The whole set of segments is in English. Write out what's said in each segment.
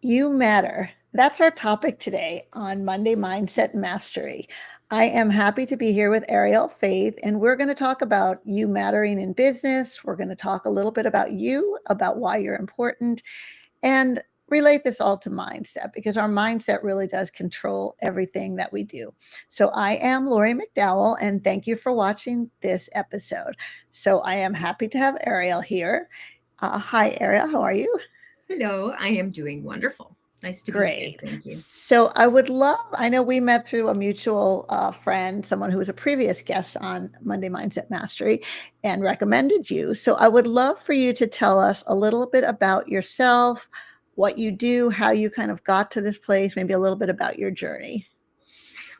You matter. That's our topic today on Monday Mindset Mastery. I am happy to be here with Ariel Faith, and we're going to talk about you mattering in business. We're going to talk a little bit about you, about why you're important, and relate this all to mindset because our mindset really does control everything that we do. So, I am Lori McDowell, and thank you for watching this episode. So, I am happy to have Ariel here. Hi, Ariel. How are you? Hello, I am doing wonderful. Nice to be here. Great. Thank you. So I would love, I know we met through a mutual friend, someone who was a previous guest on Monday Mindset Mastery and recommended you. So I would love for you to tell us a little bit about yourself, what you do, how you kind of got to this place, maybe a little bit about your journey.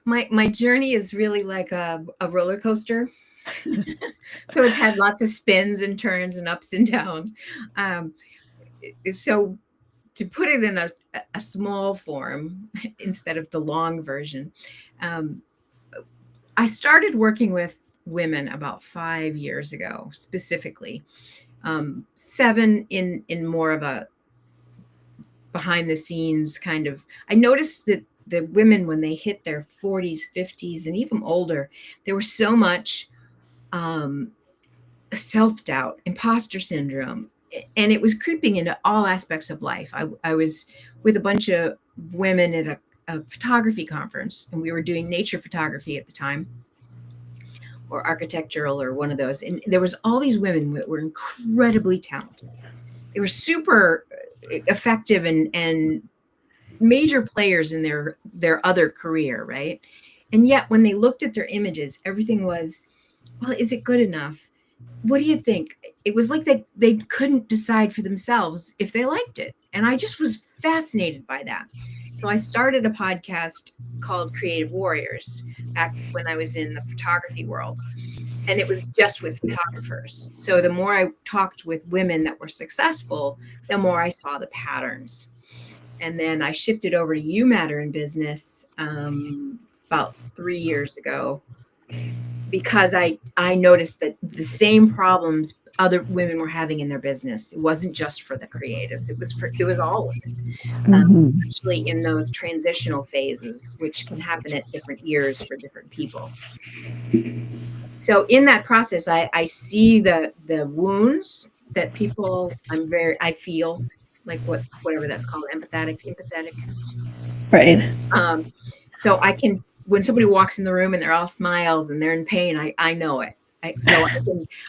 My journey is really like a roller coaster. So it's had lots of spins and turns and ups and downs. Um, so to put it in a small form instead of the long version, um, I started working with women about 5 years ago, specifically. 7 in more of a behind the scenes kind of. I noticed that the women, when they hit their 40s, 50s, and even older, there was so much um, self-doubt, imposter syndrome, and it was creeping into all aspects of life. I was with a bunch of women at a photography conference, and we were doing nature photography at the time, or architectural, or one of those, and there was all these women that were incredibly talented. They were super effective and major players in their other career, right? And yet when they looked at their images, everything was, well, is it good enough? What do you think? It was like they couldn't decide for themselves if they liked it. And I just was fascinated by that. So I started a podcast called Creative Warriors back when I was in the photography world. And it was just with photographers. So the more I talked with women that were successful, the more I saw the patterns. And then I shifted over to You Matter in Business about 3 years ago, because I noticed that the same problems other women were having in their business. It wasn't just for the creatives; it was all women, Mhm. especially in those transitional phases, which can happen at different years for different people. So in that process, I see the wounds that people. I feel like whatever that's called, empathetic. Right. Um, so I can, when somebody walks in the room and they're all smiles and they're in pain, I know it. So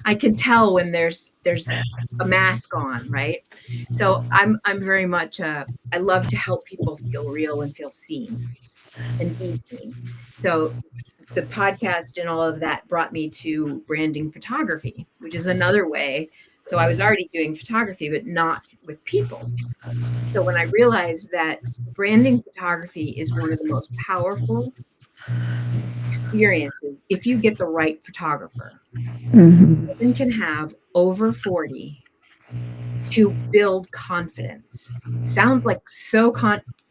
I can tell when there's a mask on, right? So I'm very much I love to help people feel real and feel seen and be seen. So the podcast and all of that brought me to branding photography, which is another way. So I was already doing photography, but not with people. So when I realized that branding photography is one of the most powerful experiences if you get the right photographer. Mhm. Women can have over 40 to build confidence. Sounds like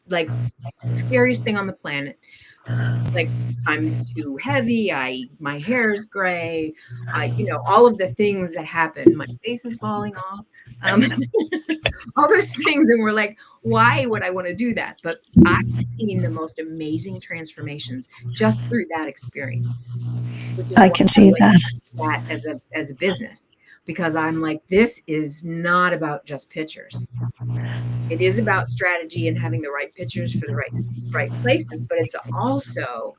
like scariest thing on the planet. Like, I'm too heavy, my hair is gray, all of the things that happen. My face is falling off. Um, all those things, and we're like, why would I want to do that? But I've seen the most amazing transformations just through that experience, which is I why can I see like that. that as a business, because I'm like, this is not about just pictures. It is about strategy and having the right pictures for the right places, but it's also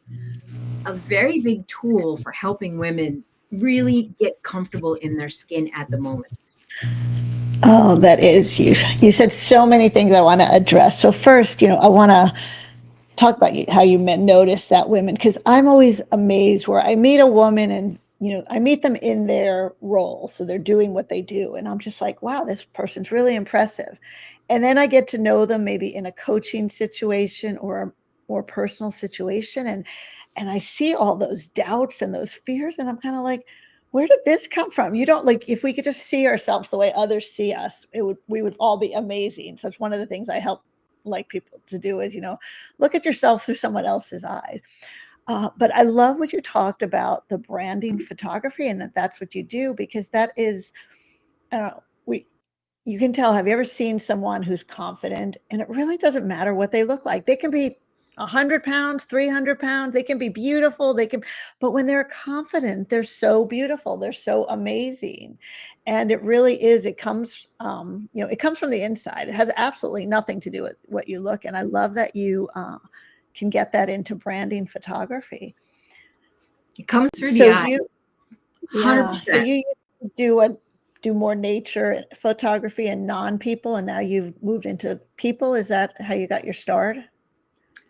a very big tool for helping women really get comfortable in their skin at the moment. Oh, that is you. You said so many things I want to address. So first, I want to talk about how you notice that women, because I'm always amazed where I meet a woman and I meet them in their role, so they're doing what they do, and I'm just like, wow, this person's really impressive. And then I get to know them maybe in a coaching situation or a more personal situation, and I see all those doubts and those fears, and I'm kind of like, where did this come from? You don't like, if we could just see ourselves the way others see us, we would all be amazing. So it's one of the things I help like people to do is look at yourself through someone else's eyes. But I love what you talked about the branding photography and that's what you do because that is, I don't know, you can tell. Have you ever seen someone who's confident? And it really doesn't matter what they look like. They can be 100 pounds, 300 pounds. They can be beautiful. But when they're confident, they're so beautiful. They're so amazing. And it really is, it comes, it comes from the inside. It has absolutely nothing to do with what you look. And I love that you can get that into branding photography. It comes through the So eyes. yeah. So 100%. you do more nature photography and non-people, and now you've moved into people. Is that how you got your start?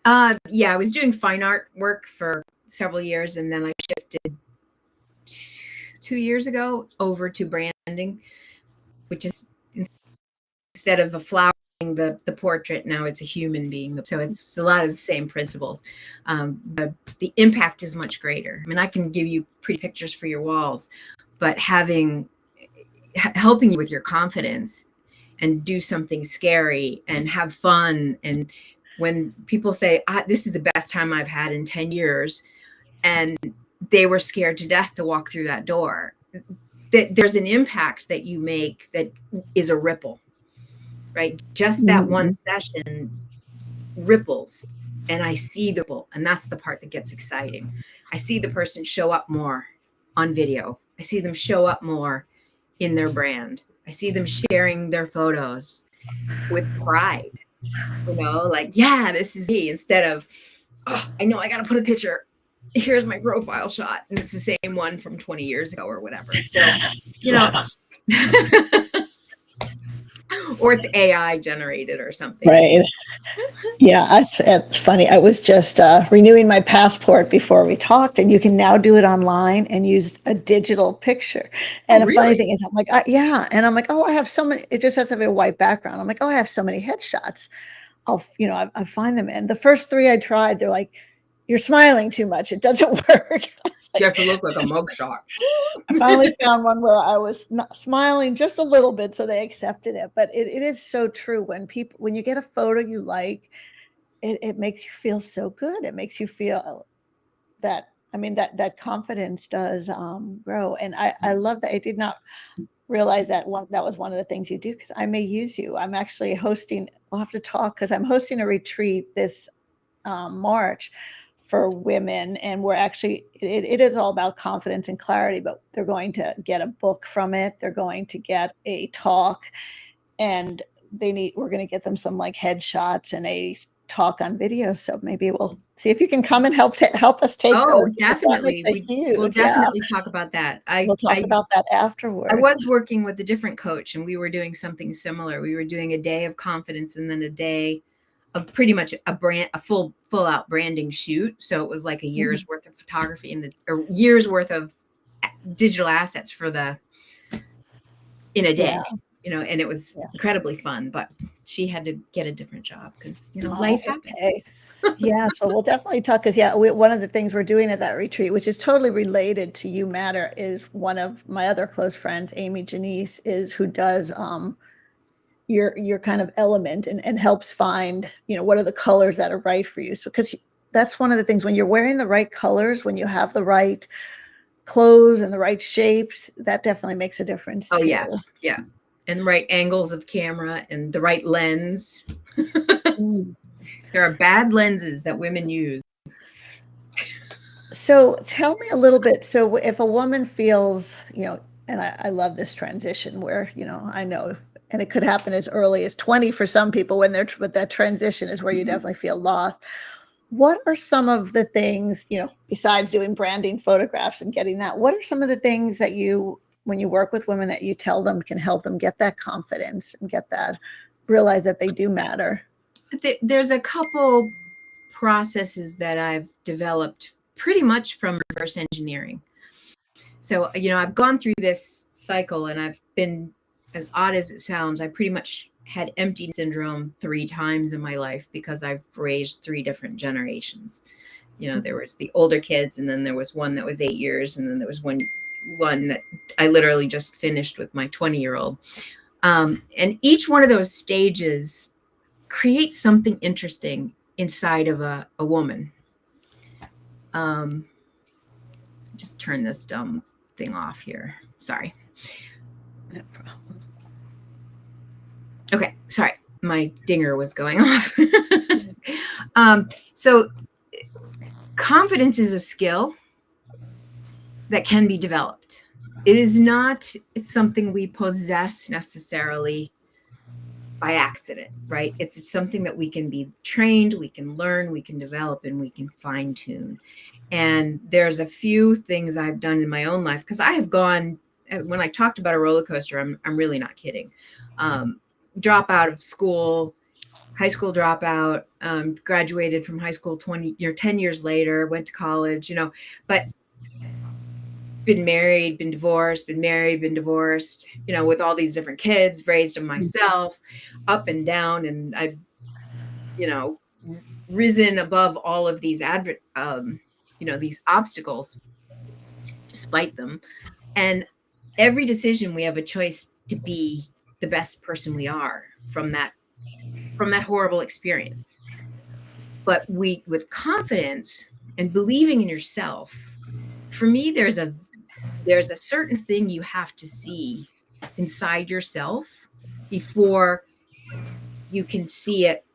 Yeah, I was doing fine art work for several years, and then I shifted 2 years ago over to branding, which is instead of a flower the portrait, now it's a human being. So it's a lot of the same principles. The impact is much greater. I mean, I can give you pretty pictures for your walls, but helping you with your confidence and do something scary and have fun. And when people say, this is the best time I've had in 10 years, and they were scared to death to walk through that door, there's an impact that you make that is a ripple, right? Just that one session ripples, and I see the ripple, and that's the part that gets exciting. I see the person show up more on video. I see them show up more in their brand. I see them sharing their photos with pride, like, yeah, this is me, instead of, oh, I know I got to put a picture. Here's my profile shot. And it's the same one from 20 years ago or whatever. So, or it's AI generated or something. Right. Yeah, it's funny. I was just renewing my passport before we talked, and you can now do it online and use a digital picture. And the funny Really? thing is, I'm like, yeah, and I'm like, oh, I have so many. It just has to have a white background. I'm like, oh, I have so many headshots. I find them, and the first 3 I tried, they're like, you're smiling too much. It doesn't work. You have to look like a mugshot. I finally found one where I was not smiling just a little bit, so they accepted it. But it is so true. When you get a photo you like, it makes you feel so good. It makes you feel that, I mean, that confidence does grow. And I love that. I did not realize that was one of the things you do, because I may use you. I'm actually hosting, we'll have to talk, because I'm hosting a retreat this March for women, and we're actually, it is all about confidence and clarity, but they're going to get a book from it. They're going to get a talk, and we're going to get them some like headshots and a talk on video. So maybe we'll see if you can come and help us take Oh, those, because that makes definitely. a We'll huge, yeah. definitely talk about that. We'll talk about that afterwards. I was working with a different coach, and we were doing something similar. We were doing a day of confidence and then a day of pretty much a full out branding shoot. So it was like a year's worth of photography and a year's worth of digital assets in a day. And it was incredibly fun, but she had to get a different job because, life happens. Okay. Yeah, so we'll definitely talk, because one of the things we're doing at that retreat, which is totally related to You Matter, is one of my other close friends, Amy Janice, who does your kind of element, and helps find, what are the colors that are right for you. So, because that's one of the things, when you're wearing the right colors, when you have the right clothes and the right shapes, that definitely makes a difference Oh, too. yes. Yeah. And the right angles of camera and the right lens. There are bad lenses that women use. So tell me a little bit. So if a woman feels, and I love this transition where, I know, and it could happen as early as 20 for some people, but that transition is where you definitely feel lost. What are some of the things, besides doing branding photographs and getting that, what are some of the things that when you work with women, that you tell them can help them get that confidence and realize that they do matter? There's a couple processes that I've developed pretty much from reverse engineering. So, I've gone through this cycle, and I've been, as odd as it sounds, I pretty much had empty syndrome 3 times in my life, because I've raised 3 different generations. There was the older kids, and then there was one that was 8 years, and then there was one that I literally just finished with my 20-year-old. And each one of those stages creates something interesting inside of a woman. Just turn this dumb thing off here. Sorry. No problem. Sorry, my dinger was going off. So confidence is a skill that can be developed. It's something we possess necessarily by accident, right? It's something that we can be trained, we can learn, we can develop, and we can fine tune. And there's a few things I've done in my own life, because I have gone, when I talked about a roller coaster, I'm really not kidding. Drop out of school, high school dropout, graduated from high school 10 years later, went to college, but been married, been divorced, been married, been divorced, with all these different kids, raised them myself, up and down. And I've, risen above all of these these obstacles despite them. And every decision we have a choice to be the best person we are from that horrible experience. But with confidence and believing in yourself, for me, there's a certain thing you have to see inside yourself before you can see it,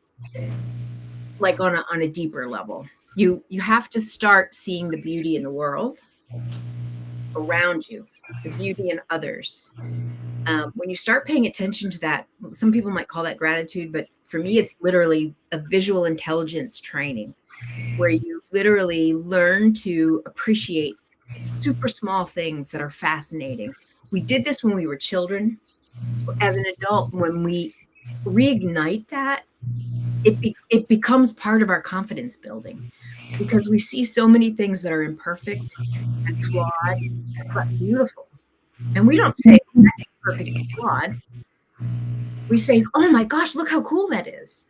like on a deeper level. You have to start seeing the beauty in the world around you, the beauty in others. When you start paying attention to that, some people might call that gratitude, but for me, it's literally a visual intelligence training, where you literally learn to appreciate super small things that are fascinating. We did this when we were children. As an adult, when we reignite that, it becomes part of our confidence building, because we see so many things that are imperfect and flawed, but beautiful. And we don't say, that's imperfect and flawed. We say, oh my gosh, look how cool that is.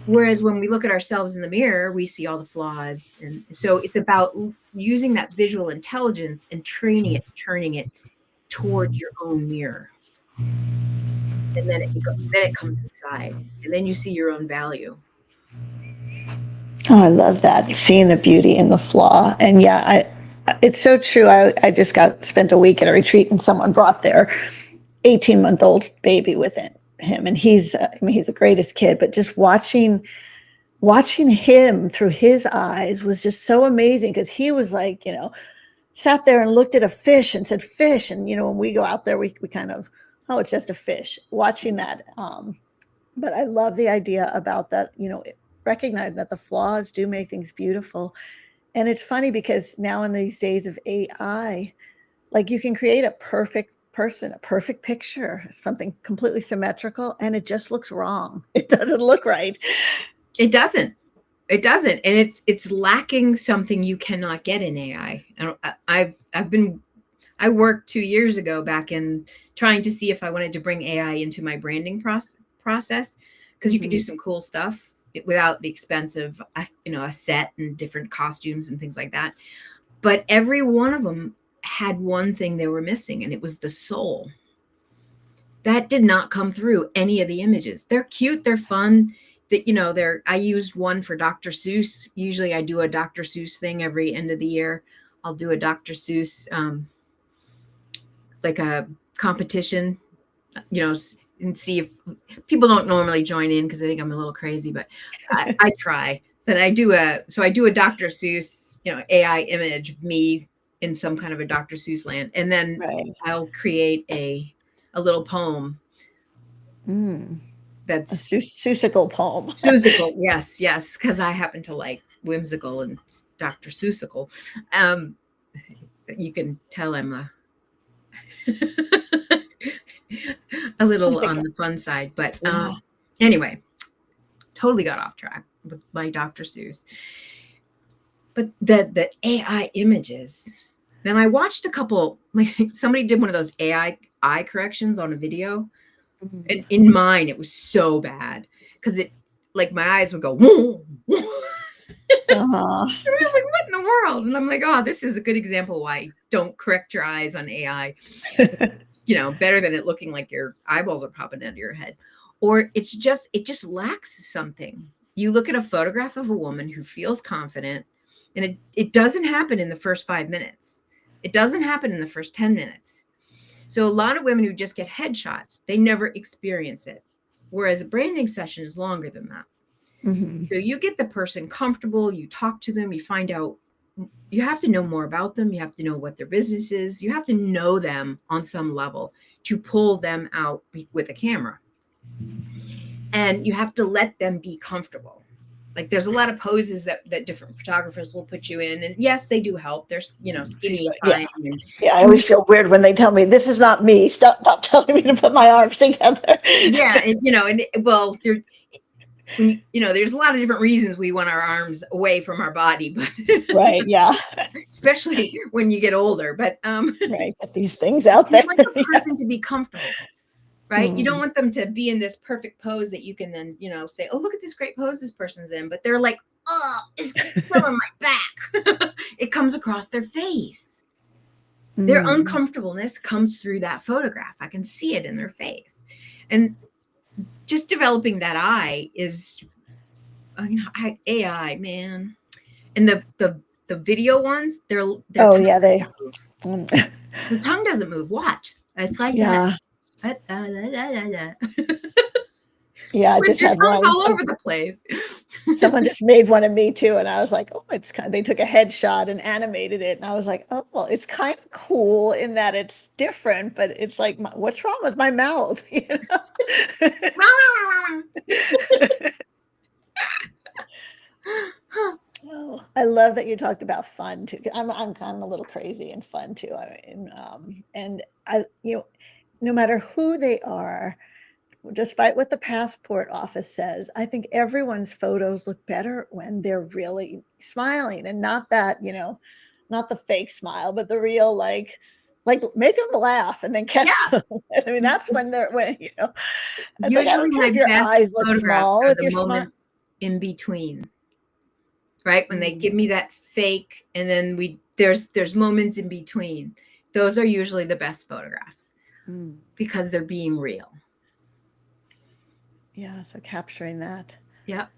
Whereas when we look at ourselves in the mirror, we see all the flaws. And so it's about using that visual intelligence and training it, turning it towards your own mirror. And then it comes inside, and then you see your own value. Oh, I love that. Seeing the beauty in the flaw. And yeah, it's so true. I just spent a week at a retreat, and someone brought their 18-month-old baby with him. And he's the greatest kid, but just watching him through his eyes was just so amazing, because he was like, sat there and looked at a fish and said, fish. And, when we go out there, we kind of, oh, it's just a fish, watching that. But I love the idea about that, recognize that the flaws do make things beautiful. And it's funny, because now in these days of AI, like, you can create a perfect person, a perfect picture, something completely symmetrical, and it just looks wrong. It doesn't look right. It doesn't. And it's lacking something you cannot get in AI. I worked 2 years ago back in trying to see if I wanted to bring AI into my branding process, because you could do some cool stuff without the expense of, a set and different costumes and things like that. But every one of them had one thing they were missing, and it was the soul. That did not come through any of the images. They're cute, they're fun. I used one for Dr. Seuss. Usually I do a Dr. Seuss thing every end of the year. I'll do a Dr. Seuss, like a competition, and see if people don't normally join in, because they think I'm a little crazy, but I try. But I do a Dr. Seuss, AI image of me in some kind of a Dr. Seuss land. And then Right. I'll create a little poem. That's a Seussical poem. Seussical. Yes. Because I happen to like whimsical and Dr. Seussical. You can tell I'm a little on the fun side, but anyway, totally got off track with my Dr. Seuss. But the AI images, then I watched a couple, like somebody did one of those AI eye corrections on a video. And in mine, it was so bad, because it, like, my eyes would go, whoa, whoa. I was like, what in the world? And I'm like, oh, this is a good example why don't correct your eyes on AI. It's, better than it looking like your eyeballs are popping out of your head. Or it just lacks something. You look at a photograph of a woman who feels confident, and it doesn't happen in the first 5 minutes. It doesn't happen in the first 10 minutes. So a lot of women who just get headshots, they never experience it. whereas a branding session is longer than that. Mm-hmm. So you get the person comfortable, you talk to them, you find out, you have to know more about them, you have to know what their business is, you have to know them on some level to pull them out with a camera. And you have to let them be comfortable. Like there's a lot of poses that different photographers will put you in, and yes, they do help. They're skinny Yeah. and Yeah, I always feel weird when they tell me this is not me. Stop telling me to put my arms together. yeah, and well, there when there's a lot of different reasons we want our arms away from our body, but Right. Yeah. especially when you get older. But Right. Get these things out you there. want the Yeah. person to be comfortable, right? You don't Mm. want them to be in this perfect pose that you can then say, oh, look at this great pose this person's in, but they're like, oh, it's still on my back. It comes across their face. Their Mm. uncomfortableness comes through that photograph. I can see it in their face. And just developing that eye is AI, man. And the video ones, their Oh tongue yeah, they. their tongue doesn't move. Watch. It's like that. Yeah. Yeah. I With just your had tongue's one. all over the place. Someone just made one of me too, and I was like, "Oh, it's kind." They took a headshot and animated it, and I was like, "Oh, well, it's kind of cool in that it's different, but it's like, what's wrong with my mouth?" You know? Oh, I love that you talked about fun too. 'Cause I'm kind of a little crazy and fun too. I mean, and I, no matter who they are, despite what the passport office says, I think everyone's photos look better when they're really smiling and not that, not the fake smile, but the real like make them laugh and then catch Yeah. them. I mean, that's when It's they're when, it's like I usually don't care my if your best eyes look photographs small, are if the you're smart. moments in between, right? When they Mm, give me that fake and then there's moments in between. Those are usually the best photographs mm. because they're being real. Yeah, so capturing that. Yep.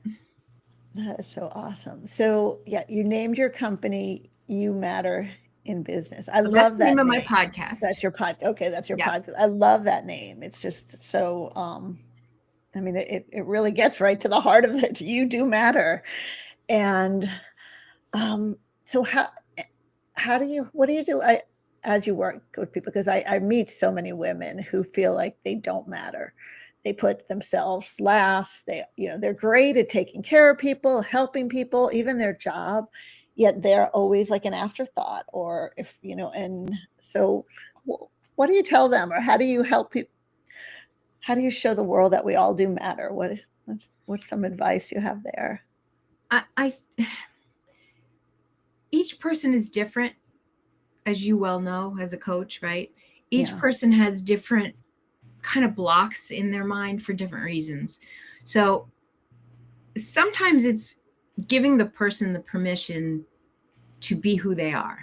That is so awesome. So, yeah, you named your company You Matter in Business. I So that's love the name that of my name. podcast. That's your pod. Okay, that's your Yeah. podcast. I love that name. It's just so I mean it really gets right to the heart of it. You do matter. And so how do you what do you do as you work with people? Because I meet so many women who feel like they don't matter. They put themselves last. They're great at taking care of people, helping people, even their job, yet they're always like an afterthought. Or if and so what do you tell them, or how do you help people? How do you show the world that we all do matter? What's some advice you have there? I each person is different, as you well know as a coach, right? Each Yeah. person has different kind of blocks in their mind for different reasons. So sometimes it's giving the person the permission to be who they are.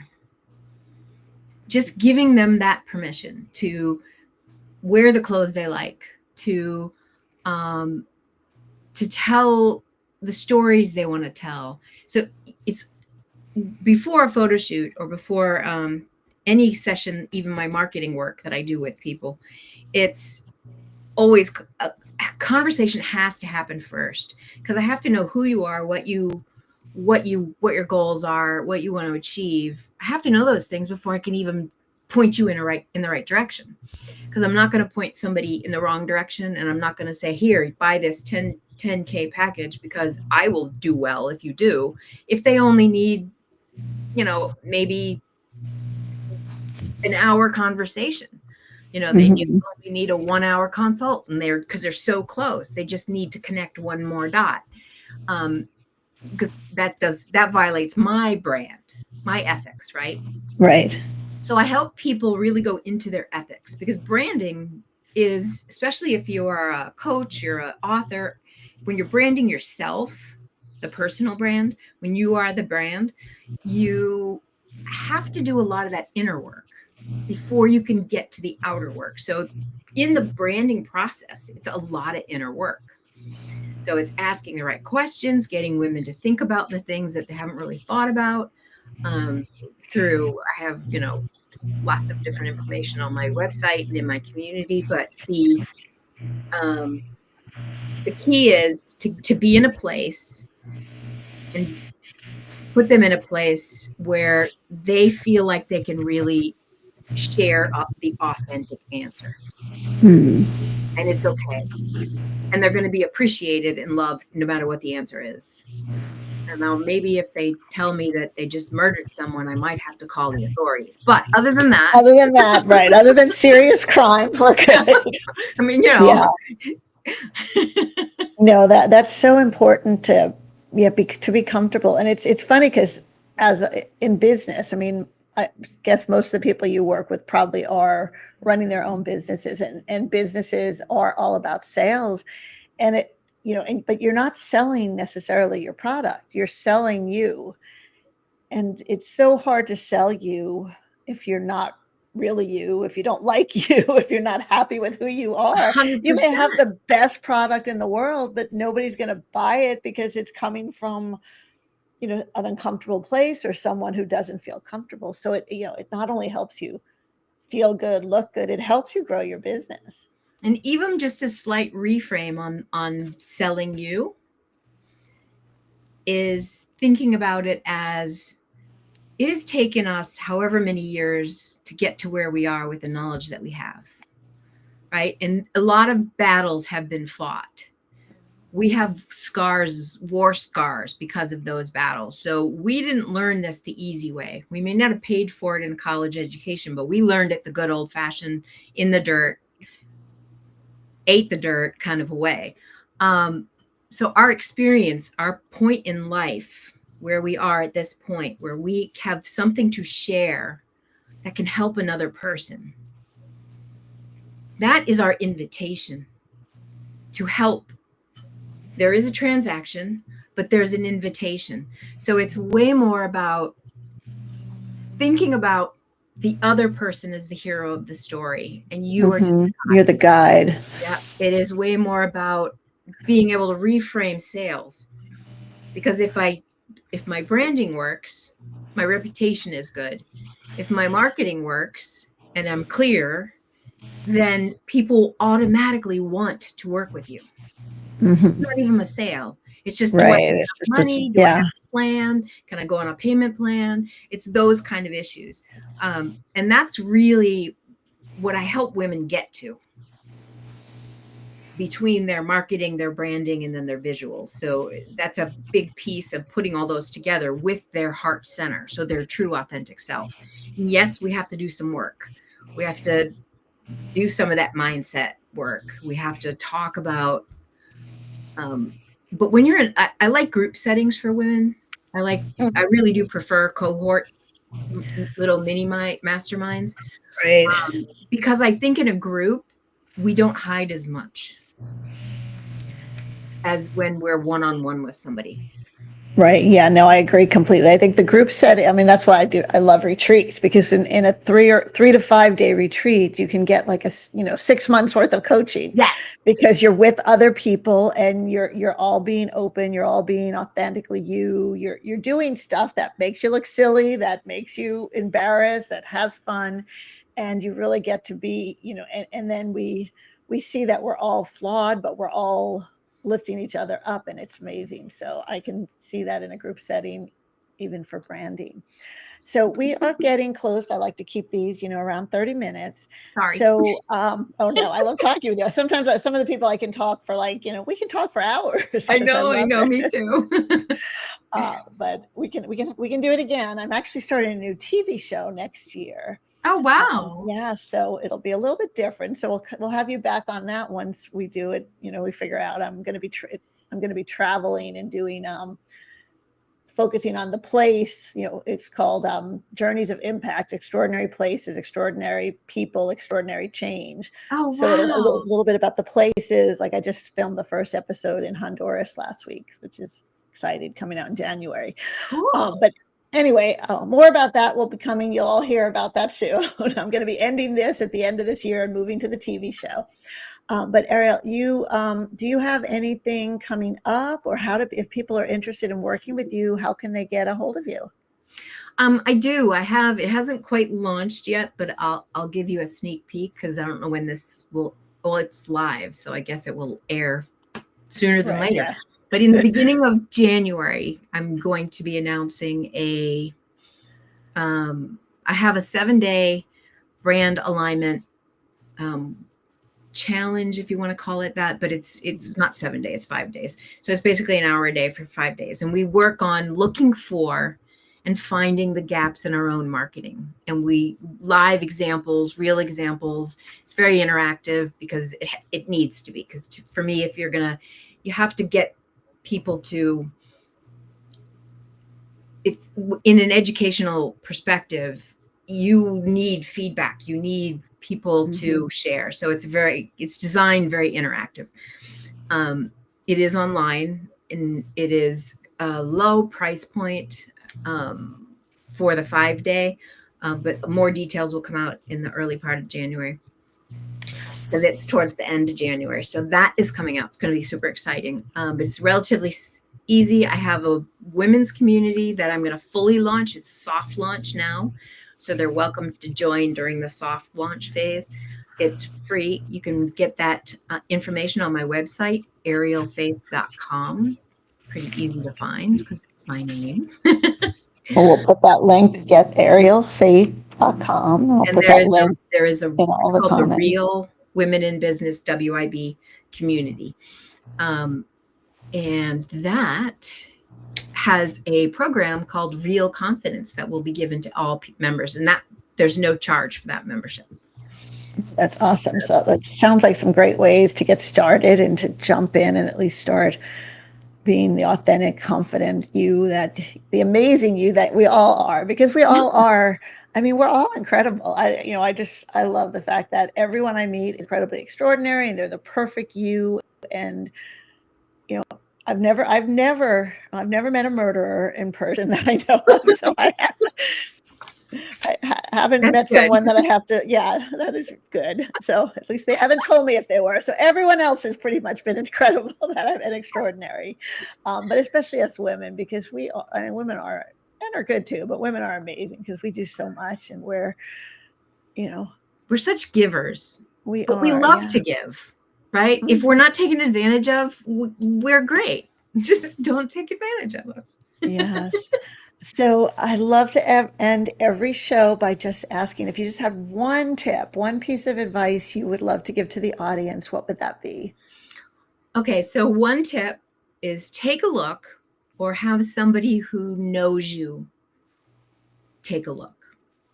Just giving them that permission to wear the clothes they like, um, to tell the stories they want to tell. So it's before a photo shoot or before any session, even my marketing work that I do with people, it's always a conversation has to happen first because I have to know who you are, what your goals are, what you want to achieve. I have to know those things before I can even point you in the right direction. Because I'm not going to point somebody in the wrong direction, and I'm not going to say, here, buy this 10K package because I will do well if you do. If they only need, maybe an hour conversation. They Mhm. only need a 1 hour consult, and because they're so close, they just need to connect one more dot. Because that violates my brand, my ethics, right? Right. So I help people really go into their ethics because branding is, especially if you are a coach, you're an author, when you're branding yourself, the personal brand, when you are the brand, you have to do a lot of that inner work before you can get to the outer work. So in the branding process, it's a lot of inner work. So it's asking the right questions, getting women to think about the things that they haven't really thought about. I have, lots of different information on my website and in my community, but um, the key is to be in a place and put them in a place where they feel like they can really share the authentic answer. Hmm. And it's okay. And they're going to be appreciated and loved no matter what the answer is. And now maybe if they tell me that they just murdered someone, I might have to call the authorities. But other than that, Right. Other than serious crimes, we're good. I mean, you know. Yeah. No, that's so important to to be comfortable. And it's funny because in business, I mean, I guess most of the people you work with probably are running their own businesses, and businesses are all about sales. And but you're not selling necessarily your product. You're selling you. And it's so hard to sell you if you're not really you, if you don't like you, if you're not happy with who you are. You may 100%. have the best product in the world, but nobody's going to buy it because it's coming from, an uncomfortable place or someone who doesn't feel comfortable. So it not only helps you feel good, look good, it helps you grow your business. And even just a slight reframe on selling you is thinking about it as it has taken us however many years to get to where we are with the knowledge that we have, right? And a lot of battles have been fought. We have scars, war scars, because of those battles. So we didn't learn this the easy way. We may not have paid for it in a college education, but we learned it the good old fashioned, in the dirt, ate the dirt kind of a way. So our experience, our point in life, where we are at this point, where we have something to share that can help another person, that is our invitation to help. There is a transaction, but there's an invitation. So it's way more about thinking about the other person as the hero of the story, and you are just the guide. You're the guide. Yeah, it is way more about being able to reframe sales. Because if my branding works, my reputation is good. If my marketing works and I'm clear, then people automatically want to work with you. It's not even a sale. It's just, do I have Right. enough It's just, money? Do I have a plan? Can I go on a payment plan? It's those kind of issues. And that's really what I help women get to, between their marketing, their branding, and then their visuals. So that's a big piece of putting all those together with their heart center, so their true authentic self. And yes, we have to do some work. We have to do some of that mindset work. We have to talk about, but when you're in, I like group settings for women. I really do prefer cohort, little mini masterminds, right. because I think in a group, we don't hide as much as when we're one-on-one with somebody. Right. Yeah, no, I agree completely. I think the group setting, I mean, that's why I love retreats, because in a 3 to 5 day retreat, you can get like 6 months worth of coaching. Yes. Because you're with other people and you're all being open, you're all being authentically you. You're doing stuff that makes you look silly, that makes you embarrassed, that has fun, and you really get to be, and then we see that we're all flawed, but we're all lifting each other up, and it's amazing. So I can see that in a group setting, even for branding. So we are getting close. I like to keep these, around 30 minutes. Sorry. So, oh no, I love talking with you. Sometimes some of the people I can talk for we can talk for hours. I 'Cause know, love me too. but we can do it again. I'm actually starting a new TV show next year. Oh, wow. Yeah, so it'll be a little bit different. So we'll have you back on that once we do it. We figure out I'm going to be traveling and doing focusing on the place. It's called Journeys of Impact: Extraordinary Places, Extraordinary People, Extraordinary Change. Oh, So it'll a wow. little bit about the places. Like I just filmed the first episode in Honduras last week, which is excited, coming out in January. Cool. But anyway, more about that will be coming. You'll all hear about that soon. I'm going to be ending this at the end of this year and moving to the TV show. But Ariel, do you have anything coming up, or if people are interested in working with you, how can they get a hold of you? I do. It hasn't quite launched yet, but I'll give you a sneak peek, because I don't know when this will. Well, it's live, so I guess it will air sooner than Right. later. Yeah. But in the beginning of January, I'm going to be announcing I have a 7-day brand alignment challenge, if you want to call it that, but it's not 7 days, 5 days. So it's basically an hour a day for 5 days. And we work on looking for and finding the gaps in our own marketing. And we live examples, real examples. It's very interactive because it needs to be. Because for me, if you're going to, you have to get people to, if in an educational perspective, you need feedback, you need people to share. So it's designed very interactive. It is online and it is a low price point for the 5-day, but more details will come out in the early part of January because it's towards the end of January. So that is coming out. It's going to be super exciting, but it's relatively easy. I have a women's community that I'm going to fully launch. It's a soft launch now. So they're welcome to join during the soft launch phase. It's free. You can get that information on my website, arielfaith.com. Pretty easy to find because it's my name. Well, we'll put that link, get arielfaith.com. I'll And put that link it's in all the called the comments. Real Women in Business WIB community. And that has a program called Real Confidence that will be given to all members. And that there's no charge for that membership. That's awesome. So that sounds like some great ways to get started and to jump in and at least start being the authentic, confident you, that the amazing you that we all are, because we all are. I mean, we're all incredible. I love the fact that everyone I meet is incredibly extraordinary and they're the perfect you. And, I've never met a murderer in person that I know of. So I haven't That's met good. someone that I have to, yeah, that is good. So at least they haven't told me if they were. So everyone else has pretty much been incredible, that I've been extraordinary. But especially us women, because women are, and are good too, but women are amazing because we do so much and we're such givers, we love yeah. to give, right? If we're not taken advantage of, we're great. Just don't take advantage of us. Yes. So I love to end every show by just asking if you just had one tip, one piece of advice you would love to give to the audience, what would that be? Okay, so one tip is take a look or have somebody who knows you take a look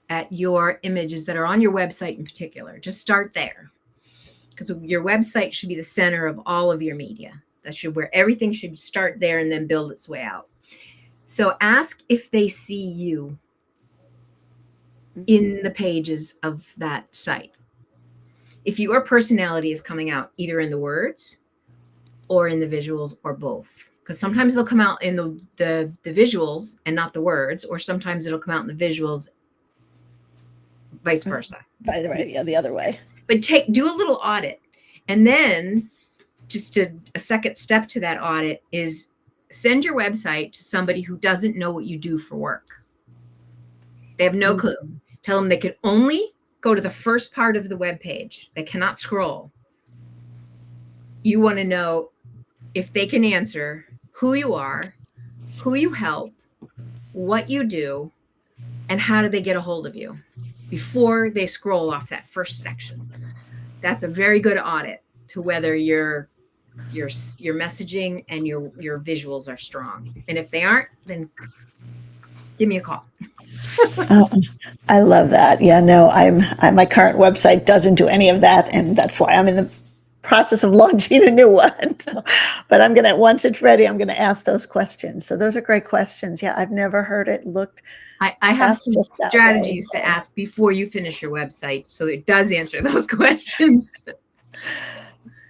at your images that are on your website in particular. Just start there because your website should be the center of all of your media. That should where everything should start there and then build its way out. So ask if they see you in the pages of that site. If your personality is coming out either in the words or in the visuals or both, because sometimes it'll come out in the visuals and not the words, or sometimes it'll come out in the visuals, vice versa. By the way, yeah, the other way. But do a little audit, and then just a second step to that audit is send your website to somebody who doesn't know what you do for work. They have no clue. Tell them they can only go to the first part of the web page. They cannot scroll. You want to know if they can answer who you are, who you help, what you do, and how do they get a hold of you before they scroll off that first section. That's a very good audit to whether your messaging and your visuals are strong. And if they aren't, then give me a call. I love that. Yeah, no, my current website doesn't do any of that, and that's why I'm in the process of launching a new one. But once it's ready, I'm gonna ask those questions. So those are great questions. Yeah, I've never heard it looked. I have some strategies to ask before you finish your website, so it does answer those questions.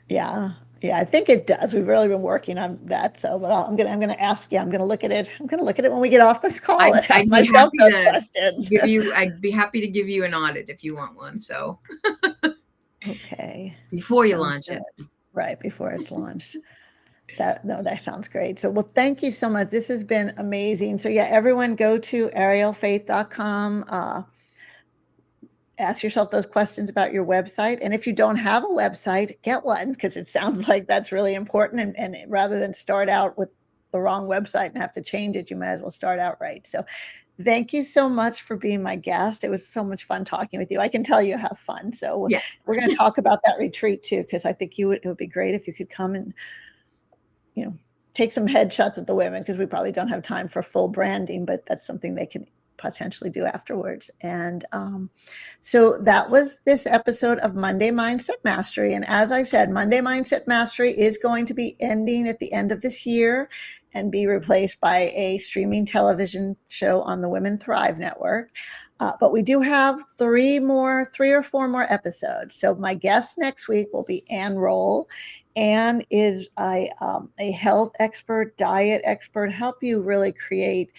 Yeah, I think it does. We've really been working on that. So, but I'm gonna ask. Yeah, I'm gonna look at it. I'm gonna look at it when we get off this call and ask myself those questions. I'd be happy to give you an audit if you want one. So, okay. Before you launch it, right before it's launched. That sounds great. So, well, thank you so much. This has been amazing. So, yeah, everyone go to arielfaith.com. ask yourself those questions about your website. And if you don't have a website, get one, because it sounds like that's really important. And rather than start out with the wrong website and have to change it, you might as well start out right. So thank you so much for being my guest. It was so much fun talking with you. I can tell you have fun. So Yeah. we're going to talk about that retreat too, because I think it would be great if you could come and, take some headshots of the women, because we probably don't have time for full branding, but that's something they can potentially do afterwards. And so that was this episode of Monday Mindset Mastery. And as I said, Monday Mindset Mastery is going to be ending at the end of this year and be replaced by a streaming television show on the Women Thrive Network. But we do have three or four more episodes. So my guest next week will be Ann Roll. Ann is a health expert, diet expert, help you really create,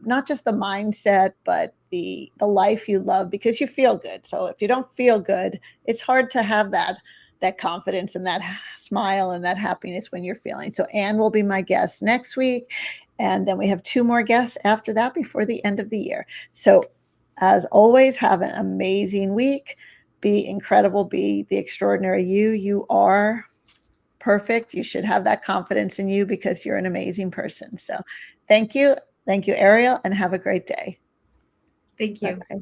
not just the mindset, but the life you love, because you feel good. So if you don't feel good, it's hard to have that confidence and that smile and that happiness when you're feeling. So Ann will be my guest next week. And then we have two more guests after that before the end of the year. So as always, have an amazing week. Be incredible. Be the extraordinary you. You are perfect. You should have that confidence in you because you're an amazing person. So thank you. Thank you, Ariel, and have a great day. Thank you. Bye-bye.